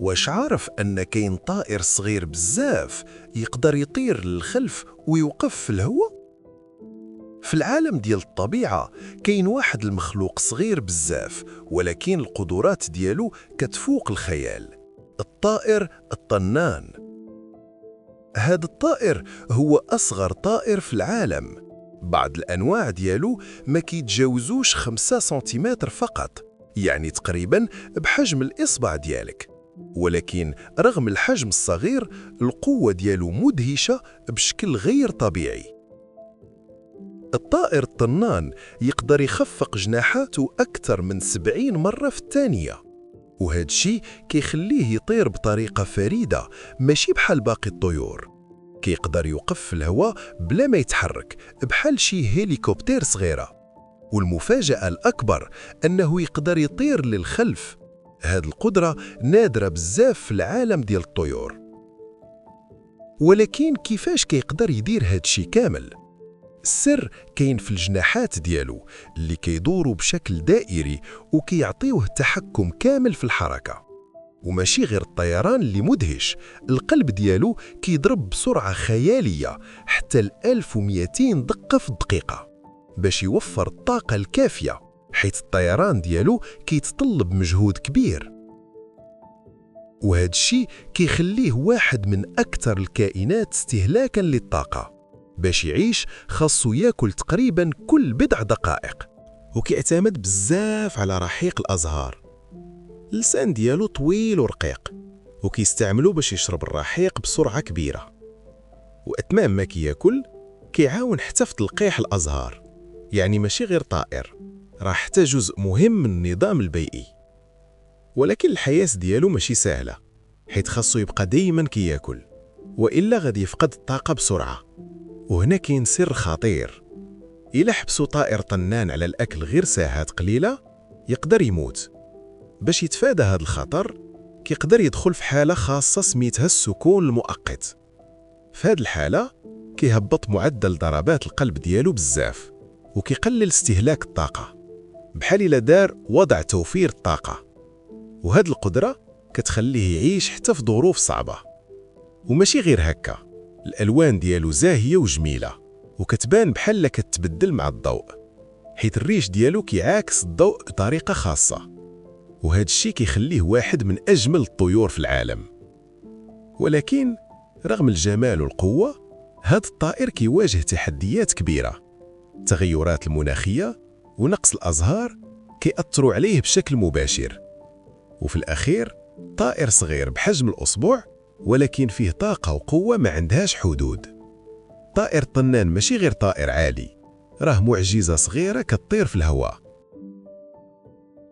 واش عارف أن كاين طائر صغير بزاف يقدر يطير للخلف ويوقف في الهواء؟ في العالم ديال الطبيعة كاين واحد المخلوق صغير بزاف ولكن القدرات ديالو كتفوق الخيال، الطائر الطنان. هذا الطائر هو أصغر طائر في العالم. بعض الأنواع ديالو ما كيتجاوزوش 5 سنتيمتر فقط، يعني تقريبا بحجم الإصبع ديالك. ولكن رغم الحجم الصغير القوة ديالو مدهشة بشكل غير طبيعي. الطائر الطنان يقدر يخفق جناحاته أكثر من 70 مرة في الثانية، وهذا الشيء كيخليه يطير بطريقة فريدة ماشي بحال باقي الطيور. كيقدر يوقف في الهواء بلا ما يتحرك بحال شي هليكوبتر صغيرة. والمفاجأة الأكبر أنه يقدر يطير للخلف. هذه القدرة نادرة بزاف في العالم ديال الطيور. ولكن كيفاش كيقدر يدير هذا الشيء كامل؟ السر كاين في الجناحات ديالو اللي كيدوروا بشكل دائري وكيعطيوه تحكم كامل في الحركة. وماشي غير الطيران اللي مدهش، القلب ديالو كيضرب بسرعة خيالية حتى 1200 دقة في الدقيقة باش يوفر الطاقة الكافية، حيث الطيران ديالو كيتطلب مجهود كبير. وهذا الشيء كيخليه واحد من أكثر الكائنات استهلاكاً للطاقة. باش يعيش خاصو ياكل تقريباً كل بضع دقائق، وكيعتمد بزاف على رحيق الأزهار. اللسان ديالو طويل ورقيق، وكيستعملو باش يشرب الرحيق بسرعة كبيرة. وأتمام ما كياكل كيعاون حتى في تلقيح الأزهار، يعني ماشي غير طائر، راه حتى جزء مهم من النظام البيئي. ولكن الحياة ديالو ماشي سهلة، حيث خاصو يبقى دايما كياكل، وإلا غادي يفقد الطاقة بسرعة. وهنا كاين سر خطير، إلا حبسوا طائر طنان على الأكل غير ساعات قليلة يقدر يموت. باش يتفادى هذا الخطر كيقدر يدخل في حالة خاصة سميتها السكون المؤقت. في هذه الحالة كيهبط معدل ضربات القلب ديالو بزاف، وكيقلل استهلاك الطاقة، بحال إلا دار وضع توفير الطاقة. وهذه القدرة كتخليه يعيش حتى في ظروف صعبة. وماشي غير هكا، الألوان ديالو زاهية وجميلة، وكتبان بحال كتبدل مع الضوء، حيث الريش ديالو كيعاكس الضوء بطريقة خاصة. وهذا الشيء كيخليه واحد من أجمل الطيور في العالم. ولكن رغم الجمال والقوة، هذا الطائر كيواجه تحديات كبيرة. التغيرات المناخية ونقص الأزهار كيأثروا عليه بشكل مباشر. وفي الأخير طائر صغير بحجم الأصبع، ولكن فيه طاقة وقوة ما عندهاش حدود. طائر طنان ماشي غير طائر عالي، راه معجزة صغيرة كتطير في الهواء،